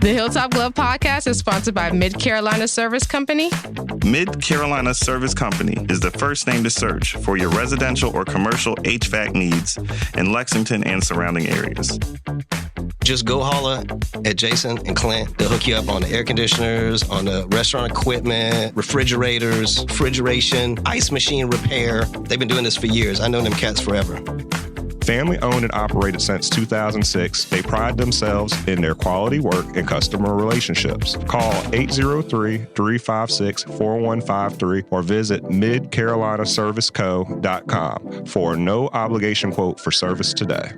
The Hilltop Glove Podcast is sponsored by Mid Carolina Service Company. Mid Carolina Service Company is the first name to search for your residential or commercial HVAC needs in Lexington and surrounding areas. Just go holler at Jason and Clint. They'll hook you up on the air conditioners, on the restaurant equipment, refrigerators, refrigeration, ice machine repair. They've been doing this for years. I know them cats forever. Family owned and operated since 2006, they pride themselves in their quality work and customer relationships. Call 803-356-4153 or visit midcarolinaserviceco.com for a no obligation quote for service today.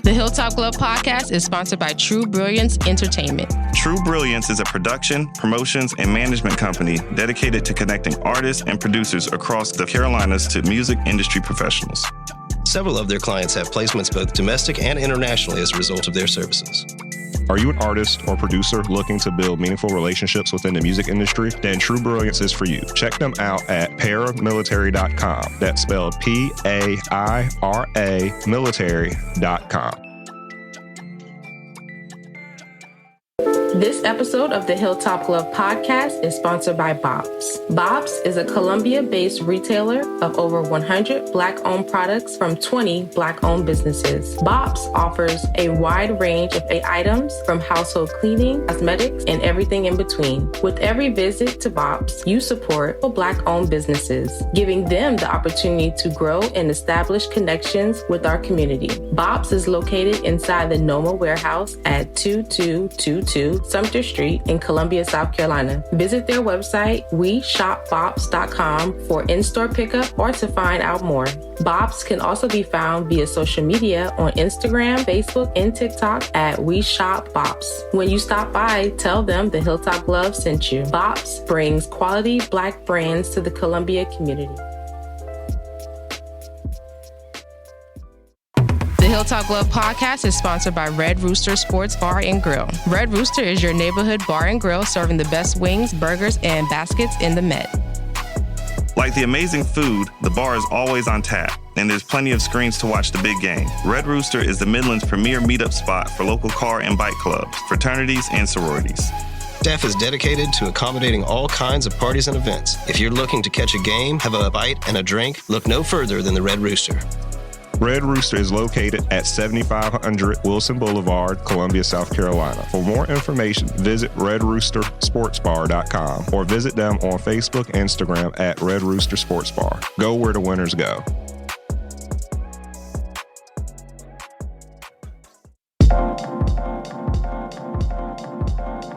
The Hilltop Glove Podcast is sponsored by True Brilliance Entertainment. True Brilliance is a production, promotions, and management company dedicated to connecting artists and producers across the Carolinas to music industry professionals. Several of their clients have placements both domestic and internationally as a result of their services. Are you an artist or producer looking to build meaningful relationships within the music industry? Then True Brilliance is for you. Check them out at paramilitary.com. That's spelled P-A-I-R-A military.com. This episode of the Hilltop Glove Podcast is sponsored by Bob's. Bob's is a Columbia-based retailer of over 100 Black-owned products from 20 Black-owned businesses. Bob's offers a wide range of items from household cleaning, cosmetics, and everything in between. With every visit to Bob's, you support Black-owned businesses, giving them the opportunity to grow and establish connections with our community. Bob's is located inside the Noma warehouse at 2222 Sumter Street in Columbia, South Carolina. Visit their website, weshopbobs.com, for in-store pickup or to find out more. Bob's can also be found via social media on Instagram, Facebook, and TikTok at weshopbobs. When you stop by, tell them the Hilltop Glove sent you. Bob's brings quality Black brands to the Columbia community. The Hilltop Glove Podcast is sponsored by Red Rooster Sports Bar and Grill. Red Rooster is your neighborhood bar and grill serving the best wings, burgers, and baskets in the Met. Like the amazing food, the bar is always on tap, and there's plenty of screens to watch the big game. Red Rooster is the Midland's premier meetup spot for local car and bike clubs, fraternities, and sororities. Staff is dedicated to accommodating all kinds of parties and events. If you're looking to catch a game, have a bite, and a drink, look no further than the Red Rooster. Red Rooster is located at 7500 Wilson Boulevard, Columbia, South Carolina. For more information, visit redroostersportsbar.com or visit them on Facebook and Instagram at Red Rooster Sports Bar. Go where the winners go.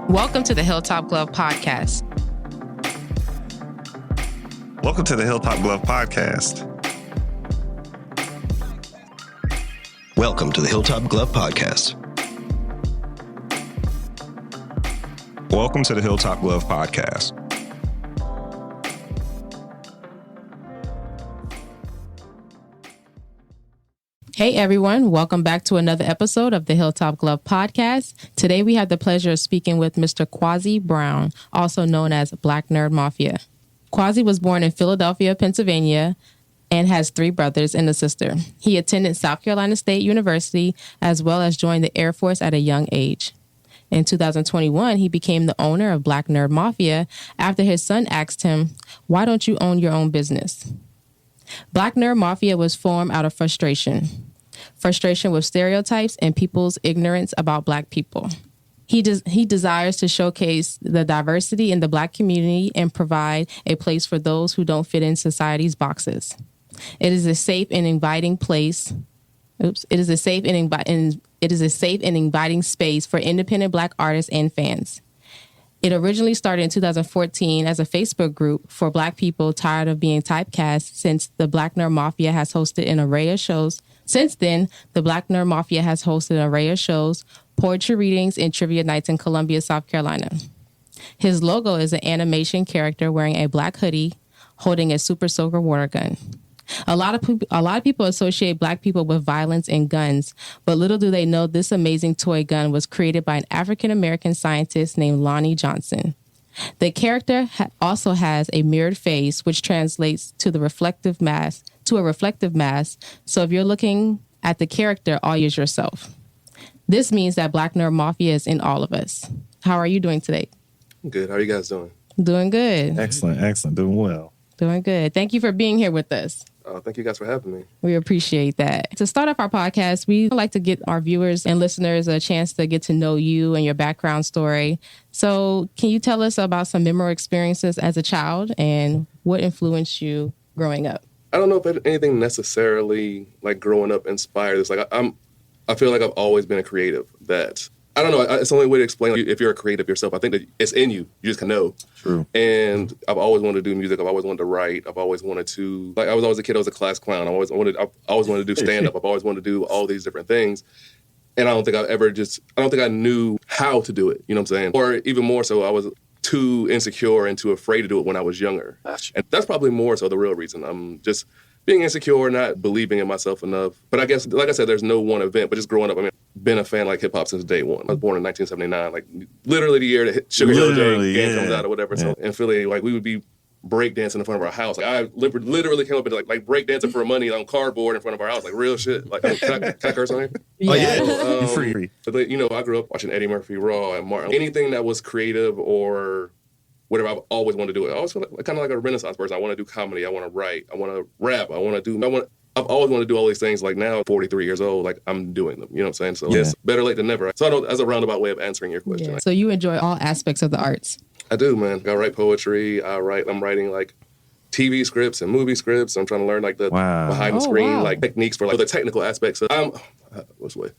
Welcome to the Hilltop Glove Podcast. Welcome to the Hilltop Glove Podcast. Welcome to the Hilltop Glove Podcast. Welcome to the Hilltop Glove Podcast. Hey everyone, welcome back to another episode of the Hilltop Glove Podcast. Today we have the pleasure of speaking with Mr. Kwasi Brown, also known as Black Nerd Mafia. Kwasi was born in Philadelphia, Pennsylvania, and has 3 brothers and a sister. He attended South Carolina State University as well as joined the Air Force at a young age. In 2021, he became the owner of Black Nerd Mafia after his son asked him, "Why don't you own your own business?" Black Nerd Mafia was formed out of frustration with stereotypes and people's ignorance about Black people. He desires to showcase the diversity in the Black community and provide a place for those who don't fit in society's boxes. It is a safe and inviting place. It is a safe and inviting space for independent Black artists and fans. It originally started in 2014 as a Facebook group for Black people tired of being typecast. Since the Black Nerd Mafia has hosted an array of shows. Since then, the Black Nerd Mafia has hosted an array of shows, poetry readings, and trivia nights in Columbia, South Carolina. His logo is an animation character wearing a black hoodie, holding a super soaker water gun. A lot of people associate Black people with violence and guns, but little do they know this amazing toy gun was created by an African-American scientist named Lonnie Johnson. The character also has a mirrored face, which translates to a reflective mask. So if you're looking at the character all as yourself. This means that Black Nerd Mafia is in all of us. How are you doing today? Good. How are you guys doing? Doing good. Excellent. Doing well. Doing good. Thank you for being here with us. Thank you guys for having me. We appreciate that. To start off our podcast, we like to get our viewers and listeners a chance to get to know you and your background story. So can you tell us about some memorable experiences as a child and what influenced you growing up? I don't know if anything necessarily like growing up inspired this. Like I feel like I've always been a creative. That I don't know. It's the only way to explain if you're a creative yourself. I think that it's in you. You just can know. True. And I've always wanted to do music. I've always wanted to write. I've always wanted to, like, I was always a kid. I was a class clown. I always wanted to do stand up. I've always wanted to do all these different things. And I don't think I knew how to do it. You know what I'm saying? Or even more so, I was too insecure and too afraid to do it when I was younger. And that's probably more so the real reason. I'm just being insecure, not believing in myself enough. But I guess, like I said, there's no one event. But just growing up, I mean, been a fan like hip hop since day one. I was born in 1979, like literally the year that Sugar Hill Gang comes out or whatever. Yeah. So in Philly, like we would be breakdancing in front of our house. Like I literally came up and like breakdancing for money on cardboard in front of our house, like real shit. Like can I curse on here? Yeah. Oh yeah, free. But you know, I grew up watching Eddie Murphy, Raw, and Martin. Anything that was creative or whatever, I've always wanted to do it. I always feel like kind of like a Renaissance person. I want to do comedy. I want to write. I want to rap. I've always wanted to do all these things. Like now, 43 years old, like I'm doing them. You know what I'm saying? So it's better late than never. So I know that's a roundabout way of answering your question. Yeah. So you enjoy all aspects of the arts? I do, man. I write poetry. I'm writing like TV scripts and movie scripts. I'm trying to learn like the behind the screen like techniques for like the technical aspects. What's the way?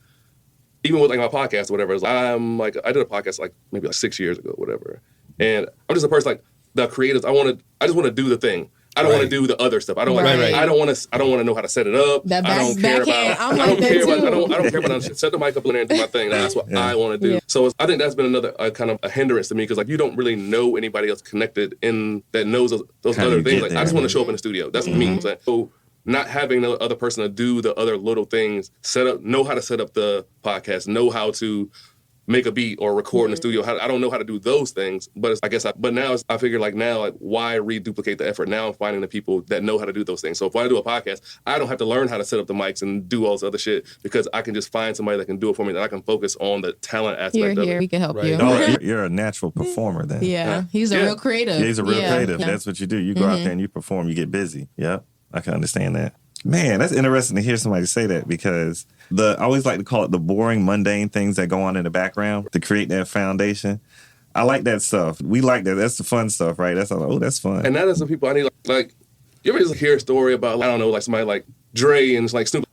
Even with like my podcast or whatever, I did a podcast like maybe like 6 years ago, whatever. And I'm just a person like the creatives. I just want to do the thing. I don't want to do the other stuff. I don't want to know how to set it up. That I don't care about. I don't care about set the mic up in there and do my thing. That's what I want to do. Yeah. So I think that's been another kind of a hindrance to me because like you don't really know anybody else connected in that knows those other things. Like I just want to show up in the studio. That's what me. So not having the other person to do the other little things, know how to set up the podcast, know how to make a beat or record in the studio. I don't know how to do those things, but now I figure like now, like why reduplicate the effort? Now I'm finding the people that know how to do those things. So if I do a podcast, I don't have to learn how to set up the mics and do all this other shit because I can just find somebody that can do it for me, that I can focus on the talent aspect of it. We can help you. No, you're a natural performer then. Yeah. He's a real creative. Yeah, he's a real creative. That's what you do. You go out there and you perform, you get busy. Yep, I can understand that. Man, that's interesting to hear somebody say that because I always like to call it the boring, mundane things that go on in the background to create that foundation. I like that stuff. We like that. That's the fun stuff, right? That's all. That's fun. And that is the people I need. Like you ever just hear a story about, I don't know, like somebody like Dre and it's like Snoop.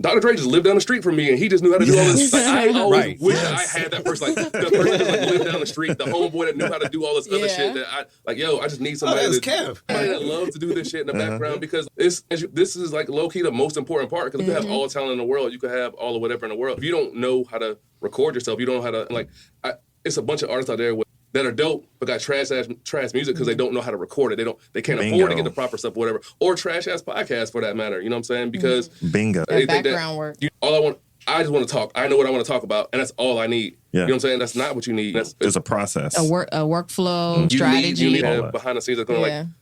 Dr. Dre just lived down the street from me and he just knew how to do all this. Like, I always wish I had that person, like the person that like lived down the street, the homeboy that knew how to do all this other shit that I just need somebody that loves to do this shit in the background because this is like low key the most important part because if you have all the talent in the world, you could have all of whatever in the world. If you don't know how to record yourself, you don't know how to it's a bunch of artists out there that are dope but got trash music because they don't know how to record it. They can't afford to get the proper stuff or whatever. Or trash ass podcasts for that matter. You know what I'm saying? Because that background work. I just want to talk. I know what I want to talk about, and that's all I need. Yeah. You know what I'm saying? That's not what you need. It's a process. A workflow, strategy. You need to have behind the scenes that's going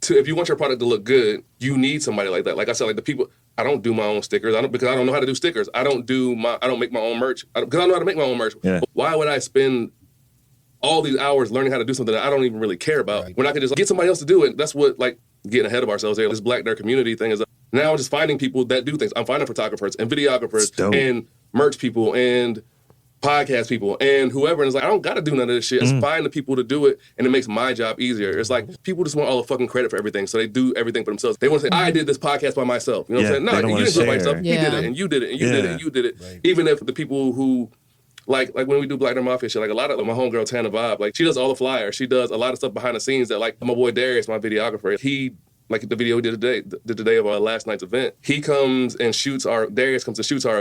if you want your product to look good, you need somebody like that. Like I said, like the people, I don't do my own stickers. Because I don't know how to do stickers. I don't make my own merch. Because I know how to make my own merch. Yeah. Why would I spend all these hours learning how to do something that I don't even really care about when I could just get somebody else to do it? That's what, like, getting ahead of ourselves here. This Black nerd community thing is now I'm just finding people that do things. I'm finding photographers and videographers and merch people and podcast people and whoever. And it's like, I don't got to do none of this shit. It's find the people to do it, and it makes my job easier. It's like people just want all the fucking credit for everything, so they do everything for themselves. They want to say, I did this podcast by myself. You know what I'm saying? No, you didn't do it by yourself. You did it, and you did it, and you did it, and you did it. Right. Even if the people who like when we do Black Nerd Mafia shit, like a lot of my homegirl Tana Vibe, like she does all the flyers. She does a lot of stuff behind the scenes that like my boy Darius, my videographer, he like the video we did today of our last night's event. Darius comes and shoots our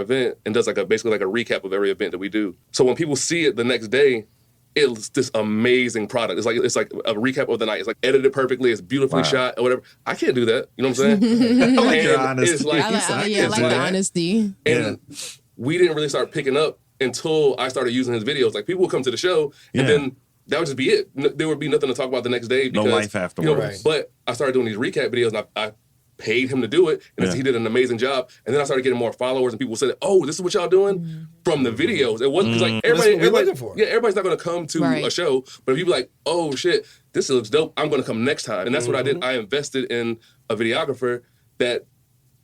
event and does basically a recap of every event that we do. So when people see it the next day, it's this amazing product. It's like a recap of the night. It's like edited perfectly. It's beautifully shot or whatever. I can't do that. You know what I'm saying? I like your honesty. I like the honesty. And we didn't really start picking up until I started using his videos. Like people would come to the show and then that would just be it. There would be nothing to talk about the next day. Because, no life afterwards. But I started doing these recap videos and I paid him to do it, and he did an amazing job. And then I started getting more followers, and people said, "Oh, this is what y'all doing?" From the videos. It wasn't like everybody's not going to come to a show, but if you be like, "Oh shit, this looks dope, I'm going to come next time," and that's what I did. I invested in a videographer that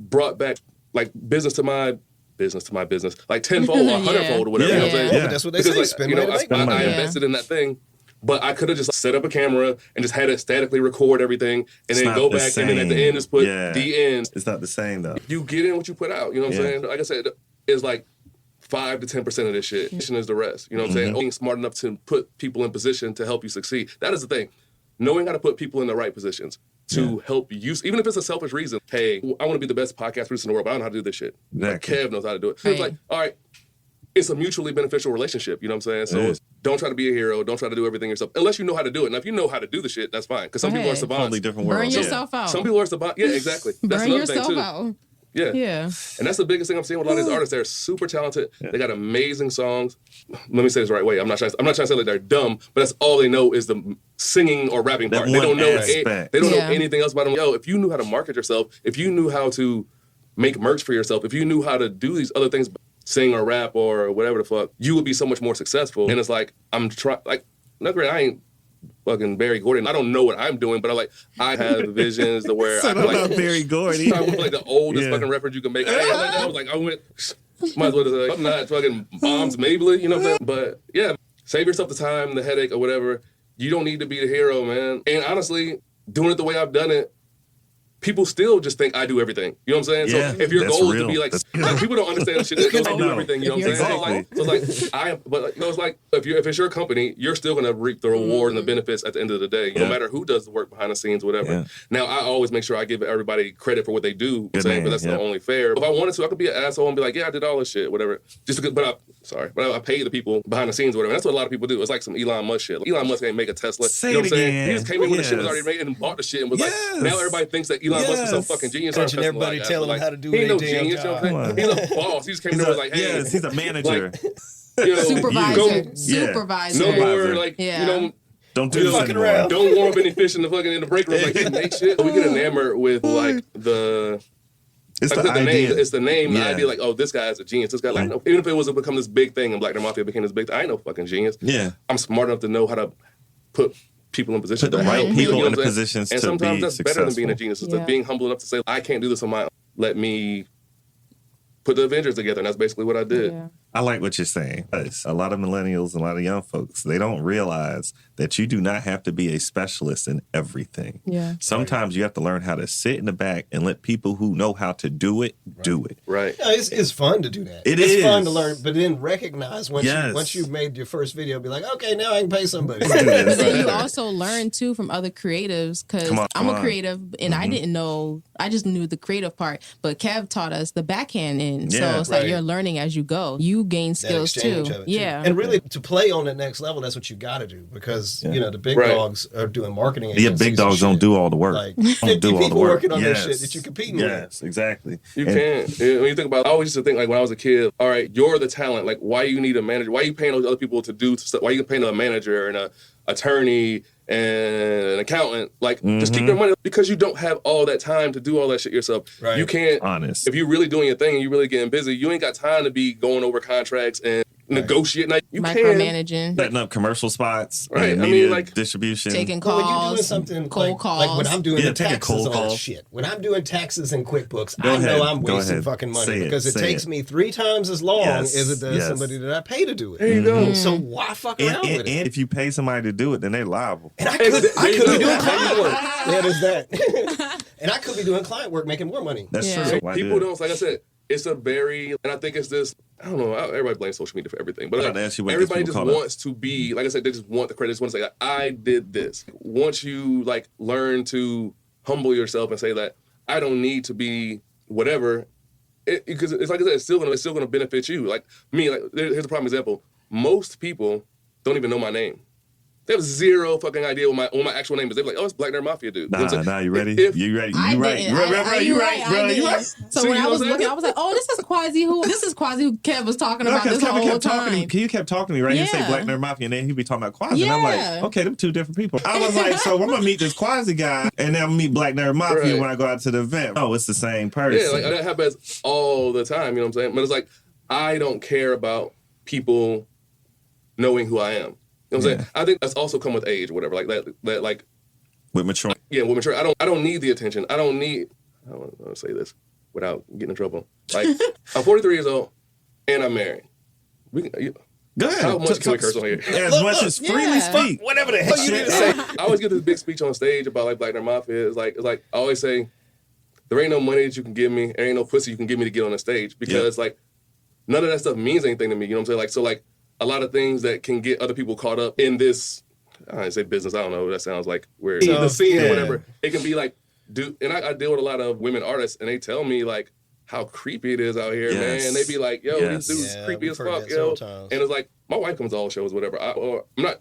brought back like business to my business, like tenfold, 100-fold, or whatever. You know what I'm saying? Yeah. That's what they say. I invested in that thing. But I could have just set up a camera and just had it statically record everything and then go back and then at the end just put the end. It's not the same though. You get in what you put out. You know what I'm saying? Like I said, it's like 5 to 10% of this shit. Is the rest. You know what I'm saying? Being smart enough to put people in position to help you succeed. That is the thing. Knowing how to put people in the right positions to help you, even if it's a selfish reason. Hey, I want to be the best podcast producer in the world, but I don't know how to do this shit. Exactly. Like Kev knows how to do it. It's like, all right, it's a mutually beneficial relationship. You know what I'm saying? So don't try to be a hero. Don't try to do everything yourself. Unless you know how to do it. Now, if you know how to do the shit, that's fine. Because some people are savants. Totally different world. Burn yourself out. Some people are savants. Yeah, exactly. That's Burn another thing, yourself too. out. Yeah. And that's the biggest thing I'm seeing with a lot of these artists. They're super talented. They got amazing songs. Let me say this the right way. I'm not trying to say like they're dumb, but that's all they know is the singing or rapping part. They don't know know anything else about them. Yo, if you knew how to market yourself, if you knew how to make merch for yourself, if you knew how to do these other things, sing or rap or whatever the fuck, you would be so much more successful. And it's like, I ain't fucking Barry Gordy. I don't know what I'm doing, but I have visions to where I like Barry Gordy. I went like the oldest fucking reference you can make. I might as well just like, I'm not fucking bombs Mabley, you know what I'm saying? But yeah, save yourself the time, the headache or whatever. You don't need to be the hero, man. And honestly, doing it the way I've done it, people still just think I do everything. You know what I'm saying? Yeah, so if your goal is to be like people don't understand shit. They don't do everything. You know what I'm saying? It's like if it's your company, you're still gonna reap the reward and the benefits at the end of the day, no matter who does the work behind the scenes, whatever. Yeah. Now I always make sure I give everybody credit for what they do, but that's not only fair. If I wanted to, I could be an asshole and be like, yeah, I did all this shit, whatever. But I pay the people behind the scenes, whatever. That's what a lot of people do. It's like some Elon Musk shit. Like, Elon Musk ain't make a Tesla. You know what I'm saying? He just came in when the shit was already made and bought the shit and was like, now everybody thinks that Elon Musk is some fucking genius. And everybody telling him how to do it. He ain't no damn genius. job. You know what I'm saying? He's a boss. He just came in and was like, hey. He's a manager. Supervisor. No more don't do this anymore. Don't warm up any fish in the break room. Like, you make shit. We get enamored with like the... It's like the idea. It's the name, the idea, like, oh, this guy is a genius. This guy, like, no, even if it was to become this big thing and Black Nerd Mafia became this big thing, I ain't no fucking genius. Yeah. I'm smart enough to know how to put people in positions. Put the right people in the positions to be successful. And sometimes that's better than being a genius. It's being humble enough to say, I can't do this on my own. Let me put the Avengers together. And that's basically what I did. Yeah. I like what you're saying. A lot of millennials and a lot of young folks, they don't realize that you do not have to be a specialist in everything. Yeah. Sometimes you have to learn how to sit in the back and let people who know how to do it, do it. Right. Yeah, it's fun to do that. It's fun to learn, but then recognize once you've made your first video, be like, okay, now I can pay somebody. But then you also learn, too, from other creatives, because I'm a creative, and I didn't know, I just knew the creative part, but Kev taught us the backhand end. Yeah, so it's like you're learning as you go. You gain skills, too. Yeah. And really, to play on the next level, that's what you got to do, because, the big dogs are doing marketing agencies. Yeah, big dogs don't do all the work. Like 50 people working on this shit that you're competing with. Yes, exactly. You can't. When you think about it, I always used to think, like, when I was a kid, all right, you're the talent. Like, why you need a manager? Why you paying those other people to do stuff? Why you paying a manager and an attorney and an accountant? Like, just keep their money, because you don't have all that time to do all that shit yourself. Right. You can't. Honest. If you're really doing your thing and you're really getting busy, you ain't got time to be going over contracts and negotiating. Like, you micromanaging, setting up commercial spots, right? Media distribution, taking calls, when you're doing something cold calls, like when I'm doing the taxes and all that shit. When I'm doing taxes and QuickBooks, I know I'm wasting fucking money because it takes me 3 times as long as it does somebody that I pay to do it. There you go. So why fuck around with it? And if you pay somebody to do it, then they're liable. And I could be doing client work. Yeah, there's that. And I could be doing client work, making more money. That's true. People don't, like I said, it's a very, and I think it's this, I don't know, everybody blames social media for everything, but everybody just wants to be, like I said, they just want the credit, just want to say, I did this. Once you, like, learn to humble yourself and say that, I don't need to be whatever, because it's like I said, it's still gonna benefit you. Like me, like, here's a prime example. Most people don't even know my name. They have zero fucking idea what my actual name is. They're like, oh, it's Black Nerd Mafia dude. Nah, you ready? You ready? You right. You right. So See, when you I know was what I'm looking, I was like, oh, this is Kwasi who Kev was talking about this whole time. You kept talking to me, right? Yeah. You say Black Nerd Mafia, and then he'd be talking about Kwasi. Yeah. And I'm like, okay, them two different people. I was like, so I'm going to meet this Kwasi guy, and then I'm going to meet Black Nerd Mafia when I go out to the event. Oh, it's the same person. Yeah, like that happens all the time, you know what I'm saying? But it's like, I don't care about people knowing who I am. You know what I'm saying? I think that's also come with age or whatever. Like that like with mature. Yeah, with mature. I don't need the attention. I don't want to say this without getting in trouble. Like, I'm 43 years old and I'm married. Go ahead. How much can we curse on here? As much as freely speak. Whatever the heck you need to say. I always give this big speech on stage about like Black Nerd Mafia. It's like I always say, there ain't no money that you can give me. There ain't no pussy you can give me to get on the stage because like none of that stuff means anything to me. You know what I'm saying? Like so like a lot of things that can get other people caught up in this. I didn't say business. I don't know. That sounds like weird. The scene or whatever. It can be like, dude. And I deal with a lot of women artists, and they tell me like how creepy it is out here, man. And they be like, yo, these dudes creepy as fuck, yo. And it's like my wife comes to all shows, whatever. I'm not.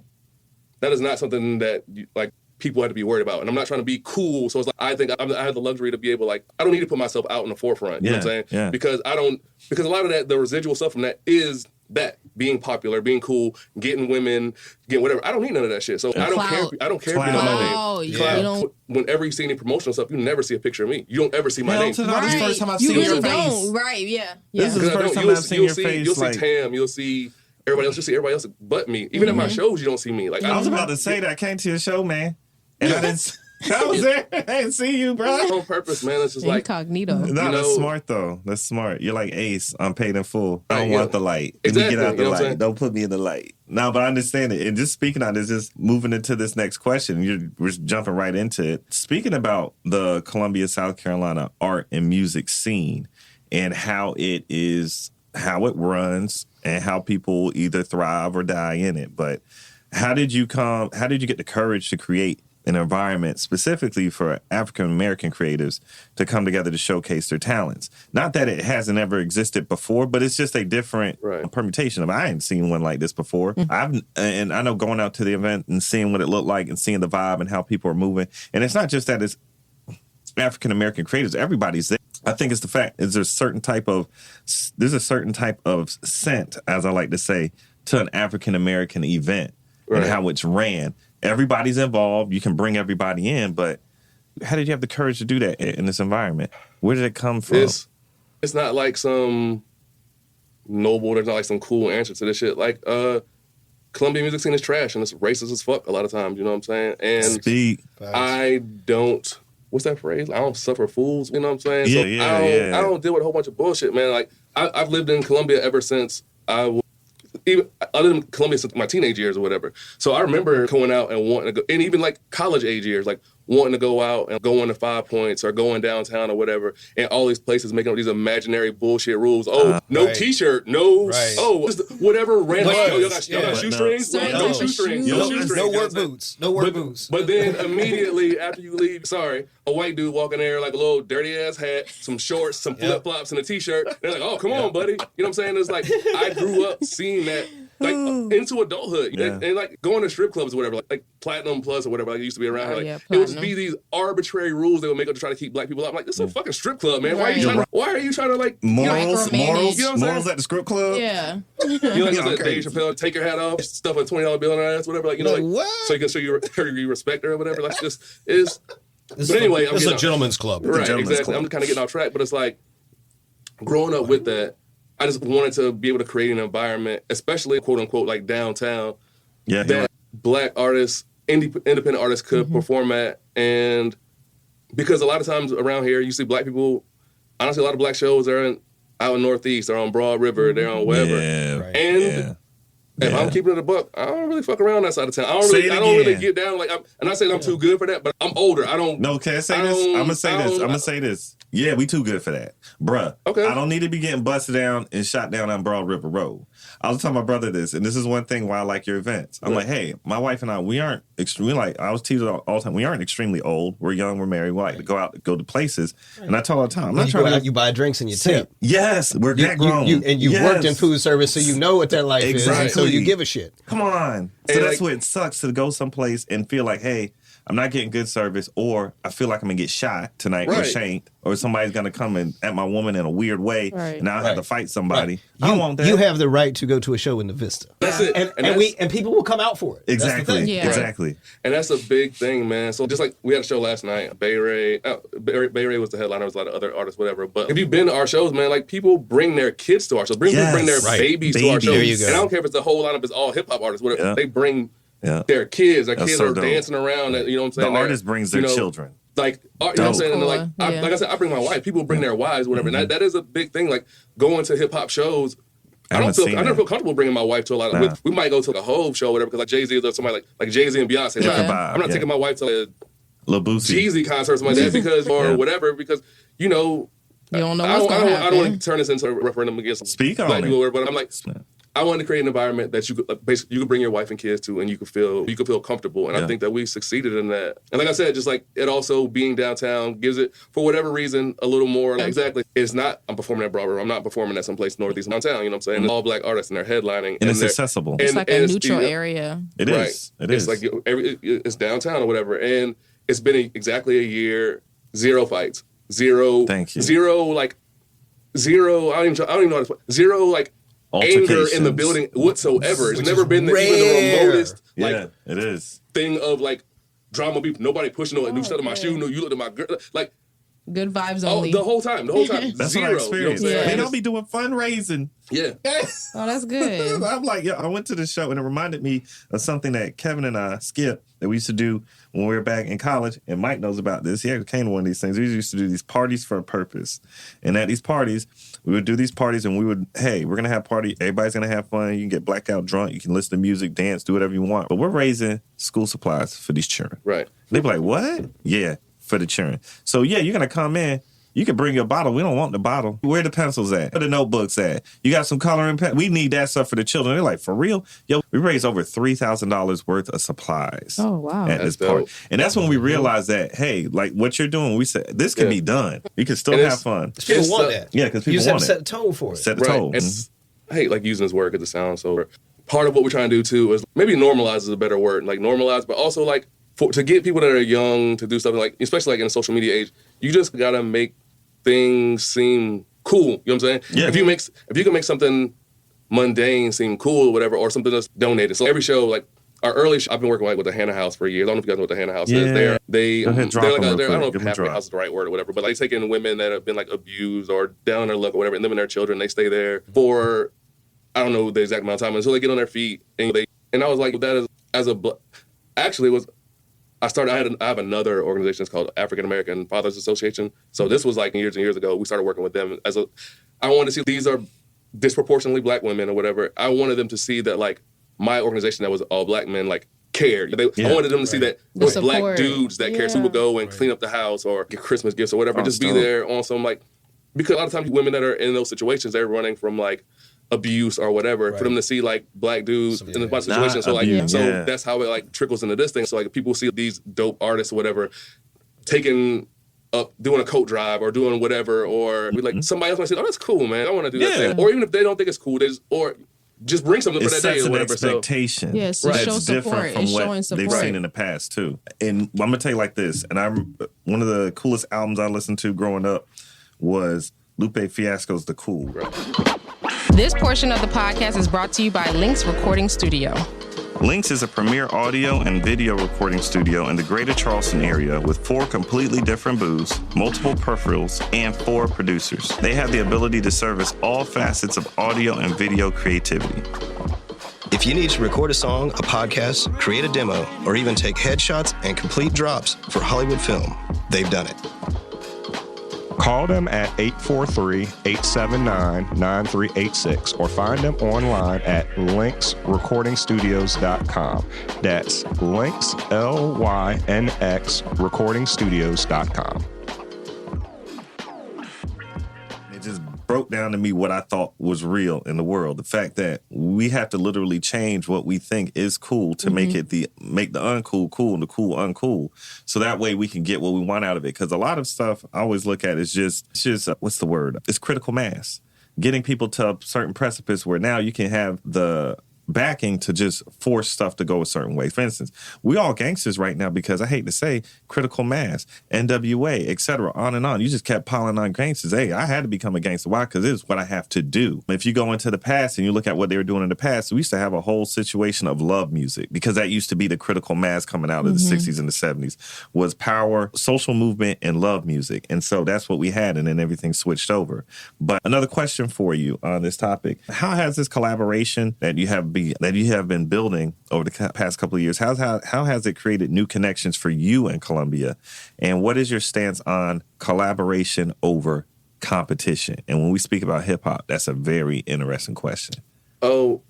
That is not something that like people have to be worried about. And I'm not trying to be cool. So it's like I think I have the luxury to be able I don't need to put myself out in the forefront. You know what I'm saying? Yeah. Because a lot of that, the residual stuff from that is that being popular, being cool, getting women, getting whatever. I don't need none of that shit. So I don't care. I don't care if you know my name. Oh, yeah. Whenever you see any promotional stuff, you never see a picture of me. You don't ever see my name. This is the first time I've seen your face. Right? Yeah. This is the first time I've seen your face. You'll see Tam. You'll see everybody else. You'll see everybody else but me. Even at my shows, you don't see me. Like I was about to say that I came to your show, man, and I didn't. I was there. I didn't see you, bro. On purpose, man. It's just like incognito. No, that's smart though. That's smart. You're like Ace. I'm paid in full. I don't want the light. Exactly. Let me get out the light. Don't put me in the light. No, but I understand it. And just speaking on this, just moving into this next question, we're jumping right into it. Speaking about the Columbia, South Carolina art and music scene and how it runs and how people either thrive or die in it. But how did you get the courage to create an environment specifically for African-American creatives to come together to showcase their talents? Not that it hasn't ever existed before, but it's just a different permutation of it. I ain't seen one like this before. And I know going out to the event and seeing what it looked like and seeing the vibe and how people are moving. And it's not just that it's African-American creatives. Everybody's there. I think it's the fact there's a certain type of scent, as I like to say, to an African-American event and how it's ran. Everybody's involved. You can bring everybody in, but how did you have the courage to do that in this environment? Where did it come from? It's not like some noble, there's not like some cool answer to this shit. Like, Columbia music scene is trash and it's racist as fuck a lot of times, you know what I'm saying? And I don't, what's that phrase? I don't suffer fools, you know what I'm saying? I don't deal with a whole bunch of bullshit, man. Like, I've lived in Columbia ever since I lived in Columbia since my teenage years or whatever. So I remember going out and wanting to go, and even like college age years, like wanting to go out and going to 5 Points or going downtown or whatever, and all these places making up these imaginary bullshit rules. No T-shirt, no, just whatever random. Y'all got shoestrings? No shoestrings. No work boots. No work boots. But then immediately after you leave, a white dude walking there like a little dirty ass hat, some shorts, some flip flops, and a T-shirt. They're like, oh, come on, buddy. You know what I'm saying? It's like I grew up seeing that. Like into adulthood and like going to strip clubs or whatever, like Platinum Plus or whatever, like it used to be around here. Like it would just be these arbitrary rules they would make up to try to keep black people out. I'm like, this is a fucking strip club, man. Why are you trying to like morals at the strip club? Yeah. You know, like Dave Chappelle, take your hat off, stuff a $20 bill in her ass, whatever. Like, you know, like so you can show you respect her or whatever. Like just is. But anyway, it's a gentleman's club, right? Exactly. I'm kind of getting off track, but it's like growing up with that. I just wanted to be able to create an environment, especially quote unquote like downtown, that black artists, independent artists could perform at. And because a lot of times around here, you see black people, honestly, a lot of black shows are out in Northeast, they're on Broad River, they're on whatever. If I'm keeping it a buck, I don't really fuck around that side of town. I don't really get down like. And I say I'm too good for that, but I'm older. I don't. No, can I say this? I'm gonna say this. Yeah, we too good for that, bruh. Okay. I don't need to be getting busted down and shot down on Broad River Road. I was telling my brother this, and this is one thing why I like your events. I'm like, hey, my wife and I, we aren't extremely like. I was teasing all the time. We aren't extremely old. We're young. We're married. We like to go out, go to places. And I told all the time, I'm not trying to. You buy drinks and you tip. Yes, we're that grown. You've worked in food service, so you know what that life is. So you give a shit. Come on. So that's what it sucks to go someplace and feel like, hey, I'm not getting good service, or I feel like I'm going to get shot tonight or shanked, or somebody's going to come and at my woman in a weird way, and I'll have to fight somebody. Right. I don't want that. You have the right to go to a show in the Vista. That's it. And people will come out for it. Exactly. Exactly. And that's a big thing, man. So just like we had a show last night, Bay Ray was the headliner. There was a lot of other artists, whatever. But if you've been to our shows, man, like people bring their kids to our shows, bring their babies to our shows. There you go. And I don't care if it's the whole lineup is all hip hop artists, whatever. They bring their kids. Their kids are dancing around. You know what I'm saying? The artist brings their children. Like, you know what I'm saying? And like I said, I bring my wife. People bring their wives, whatever. And that is a big thing. Like going to hip hop shows. I never feel comfortable bringing my wife to a lot of. We might go to like a Hove show, or whatever, because like Jay-Z or somebody like Jay-Z and Beyonce. I'm not taking my wife to like a Lil Boosie Jeezy concert or something like that or whatever, because you know. You don't know what's going to happen. I don't want to turn this into a referendum against black people, or whatever, but I'm like, I want to create an environment that you could basically you could bring your wife and kids to, and you could feel comfortable. And I think that we succeeded in that. And like I said, just like it also being downtown gives it, for whatever reason, a little more. Like, exactly, it's not I'm performing at Broadway. I'm not performing at some place northeast downtown. You know what I'm saying? And all black artists and they're headlining, and it's accessible. It's like a neutral area. It is. It is. It's like it's downtown or whatever, and it's been exactly a year. 0 fights. Zero. Thank you. Zero like. Zero. I don't even know how to put. Zero like anger in the building whatsoever. It's never been even the remotest it is thing of like drama beef. Nobody pushing no new stuff in my shoe. No, you look at my girl. Like good vibes only. The whole time. That's Zero. what I experienced. You know what They don't be doing fundraising. Yeah. Oh, that's good. I'm like, I went to the show and it reminded me of something that Kevin and I, Skip, that we used to do when we were back in college. And Mike knows about this. He actually came to one of these things. We used to do these parties for a purpose. And at these parties, we would do these parties and we would, hey, we're going to have a party. Everybody's going to have fun. You can get blackout drunk. You can listen to music, dance, do whatever you want. But we're raising school supplies for these children. Right. They'd be like, what? Yeah, for the children. So, yeah, you're going to come in. You can bring your bottle. We don't want the bottle. Where the pencils at? Where the notebooks at? You got some coloring pen? We need that stuff for the children. They're like, for real? Yo, we raised over $3,000 worth of supplies. Oh, wow. At this party. And that's when we realized that, hey, like what you're doing, we said, this can be done. You can still have fun. People want that. Yeah, because people want it. You just have to set the tone for it. Set the tone. I hate like using this word because it sounds so. Part of what we're trying to do too is maybe normalize is a better word. Like normalize, but also like to get people that are young to do something like, especially like in the social media age, you just gotta make things seem cool. You know what I'm saying? Yeah. If you can make something mundane seem cool or whatever, or something that's donated. So every show, like our early I've been working like with the Hannah House for years. I don't know if you guys know what the Hannah House is. They're like I don't know if halfway house is the right word or whatever, but like taking women that have been like abused or down on their luck or whatever, and them and their children, they stay there for I don't know the exact amount of time until they get on their feet. And I was like, that is actually it was. I have another organization. It's called African American Fathers Association. So this was like years and years ago. We started working with them I wanted to see these are disproportionately black women or whatever. I wanted them to see that like my organization that was all black men like cared. I wanted them to see that those black dudes that cared. So we would go and clean up the house or get Christmas gifts or whatever. Just be there on some like, because a lot of times women that are in those situations, they're running from like abuse or whatever, for them to see like black dudes in a bunch of situations. So like, that's how it like trickles into this thing. So like people see these dope artists or whatever taking up, doing a coat drive or doing whatever, or like somebody else might say, oh, that's cool, man. I want to do that thing. Or even if they don't think it's cool, just bring something for that day or whatever. Expectation. Yes, that's show different from what they've seen in the past too. And I'm gonna tell you like this. And one of the coolest albums I listened to growing up was Lupe Fiasco's The Cool. This portion of the podcast is brought to you by Lynx Recording Studio. Lynx is a premier audio and video recording studio in the greater Charleston area with 4 completely different booths, multiple peripherals, and 4 producers. They have the ability to service all facets of audio and video creativity. If you need to record a song, a podcast, create a demo, or even take headshots and complete drops for Hollywood film, they've done it. Call them at 843-879-9386 or find them online at lynxrecordingstudios.com. That's Lynx, Lynx, recordingstudios.com. It just broke down to me what I thought was real in the world. The fact that we have to literally change what we think is cool to make the uncool cool and the cool uncool. So that way we can get what we want out of it. Because a lot of stuff I always look at is just what's the word? It's critical mass. Getting people to a certain precipice where now you can have the backing to just force stuff to go a certain way. For instance, we all gangsters right now because, I hate to say, Critical Mass, NWA, etc., on and on. You just kept piling on gangsters. Hey, I had to become a gangster. Why? Because it's what I have to do. If you go into the past and you look at what they were doing in the past, we used to have a whole situation of love music, because that used to be the critical mass coming out of the 60s and the 70s, was power, social movement, and love music. And so that's what we had, and then everything switched over. But another question for you on this topic: how has this collaboration that you have been building over the past couple of years, how has it created new connections for you in Columbia? And what is your stance on collaboration over competition? And when we speak about hip hop, that's a very interesting question. Oh,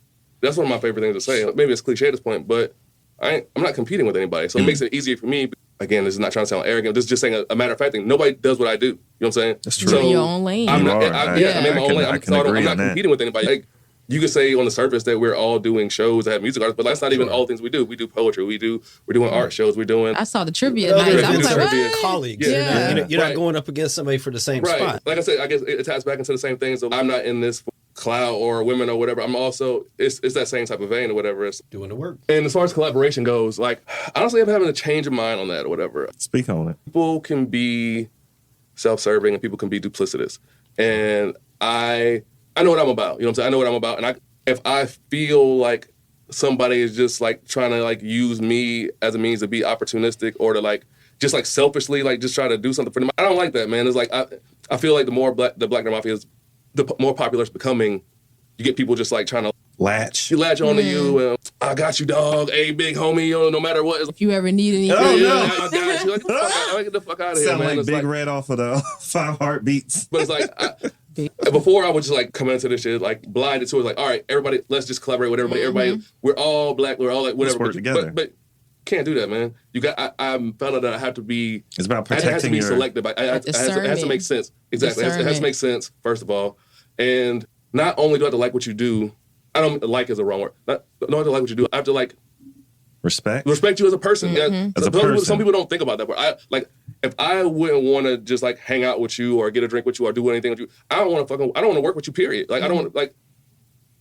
that's one of my favorite things to say. Maybe it's cliche at this point, but I'm not competing with anybody. So it makes it easier for me. Again, this is not trying to sound arrogant. This is just saying a matter of fact thing. Nobody does what I do. You know what I'm saying? That's true. You're in your own lane. I'm not my own lane. I'm not that. competing with anybody. Like, you could say on the surface that we're all doing shows that have music artists, but that's not even all the things we do. We do poetry. We're doing art shows. I saw the trivia nights. I was like, what? Colleagues. Yeah. You're not going up against somebody for the same spot. Like I said, I guess it ties back into the same thing. So I'm not in this for clout or women or whatever. I'm also, it's that same type of vein or whatever. It's doing the work. And as far as collaboration goes, like, honestly, I'm having a change of mind on that or whatever. Speak on it. People can be self-serving and people can be duplicitous. And I know what I'm about. You know what I'm saying? I know what I'm about. And if I feel like somebody is just like trying to like use me as a means to be opportunistic or to like just like selfishly like just try to do something for them, I don't like that, man. It's like I feel like the more the Black Nerd Mafia is, the more popular it's becoming. You get people just like trying to latch onto you. And, I got you, dog. Hey, big homie. No matter what. If you ever need anything, I got you. Like, get the fuck out of here, man. Sound like it's Big Red off of the 5 Heartbeats. But it's like. Before I would just like come into this shit like blinded to it, like, all right, everybody, let's just collaborate with everybody. Everybody, we're all Black, we're all like whatever. Let's work together. But can't do that, man. You got. I found out that I have to be. It's about protecting. I have to be selective. It has to make sense. Exactly. It has to make sense first of all, and not only do I have to like what you do. I don't like is a wrong word. I have to like what you do. I have to like respect you as a person. As a person. Some people don't think about that. But if I wouldn't want to just like hang out with you or get a drink with you or do anything with you, I don't want to work with you. Period. Like I don't want like.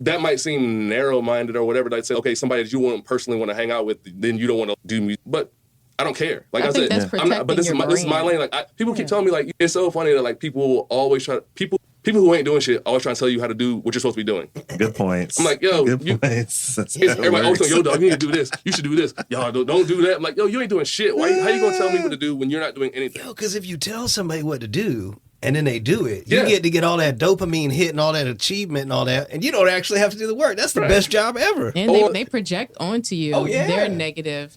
That might seem narrow-minded or whatever. I'd say, okay, somebody that you won't personally want to hang out with, then you don't want to do music. But I don't care. Like I said, I'm not. But this is my lane. Like people keep telling me, like it's so funny that like people always try. People who ain't doing shit always trying to tell you how to do what you're supposed to be doing. Good points. I'm like, yo, good points. Everybody always telling, yo, dog, you need to do this. You should do this. Y'all don't do that. I'm like, yo, you ain't doing shit. How you gonna tell me what to do when you're not doing anything? Yo, because if you tell somebody what to do. And then they do it. You get all that dopamine hit and all that achievement and all that. And you don't actually have to do the work. That's the best job ever. And they project onto you their negative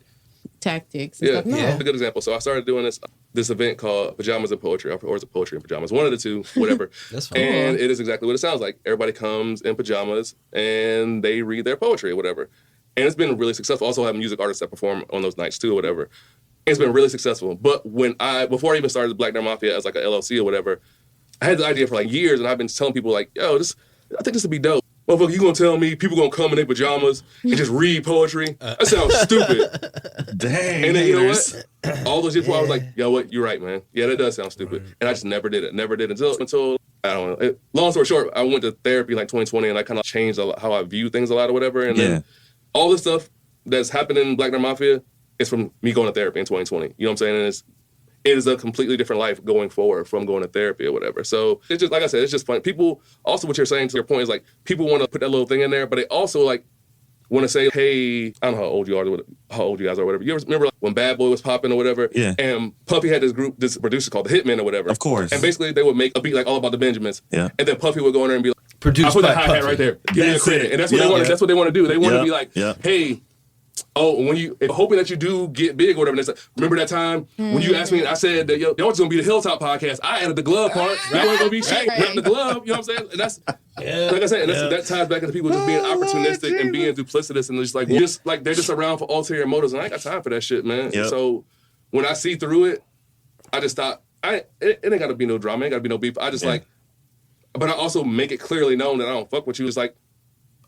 tactics. And stuff. No. That's a good example. So I started doing this event called Pajamas and Poetry, or is it Poetry and Pajamas? One of the two, whatever. That's fine. And it is exactly what it sounds like. Everybody comes in pajamas and they read their poetry or whatever. And it's been really successful. Also have music artists that perform on those nights too or whatever. It's been really successful. But before I even started the Black Nerd Mafia as like an LLC or whatever, I had the idea for like years, and I've been telling people like, yo, I think this would be dope. Motherfucker, you gonna tell me people gonna come in their pajamas and just read poetry? That sounds stupid. Dang. And then you know what? All those years before I was like, yo, what? You're right, man. Yeah, that does sound stupid. And I just never did it. Never did until I don't know. Long story short, I went to therapy like 2020, and I kind of changed how I view things a lot or whatever. And then all this stuff that's happening in Black Nerd Mafia is from me going to therapy in 2020. You know what I'm saying? And it is a completely different life going forward from going to therapy or whatever. So it's just, like I said, it's just fun. People, also what you're saying to your point is like, people want to put that little thing in there, but they also like want to say, hey, I don't know how old you guys are or whatever. You ever remember like, when Bad Boy was popping or whatever? Yeah. And Puffy had this producer called the Hitmen or whatever. Of course. And basically they would make a beat like all about the Benjamins. Yeah. And then Puffy would go in there and be like, produced I put by that hi-hat right there. Give me the credit. And that's what they want. That's what they want to do. They want to be like, hey, when you hoping that you do get big or whatever. And it's like, remember that time when you asked me and I said that y'all was gonna be the Hilltop podcast. I added the glove part. Right. You weren't gonna be shit. Right. The glove. You know what I'm saying? And that's like I said. And that ties back into people just being opportunistic and being duplicitous and just like they're just around for ulterior motives. And I ain't got time for that shit, man. Yep. So when I see through it, I just stop. It ain't gotta be no drama. Ain't gotta be no beef. I just but I also make it clearly known that I don't fuck with you. It's like.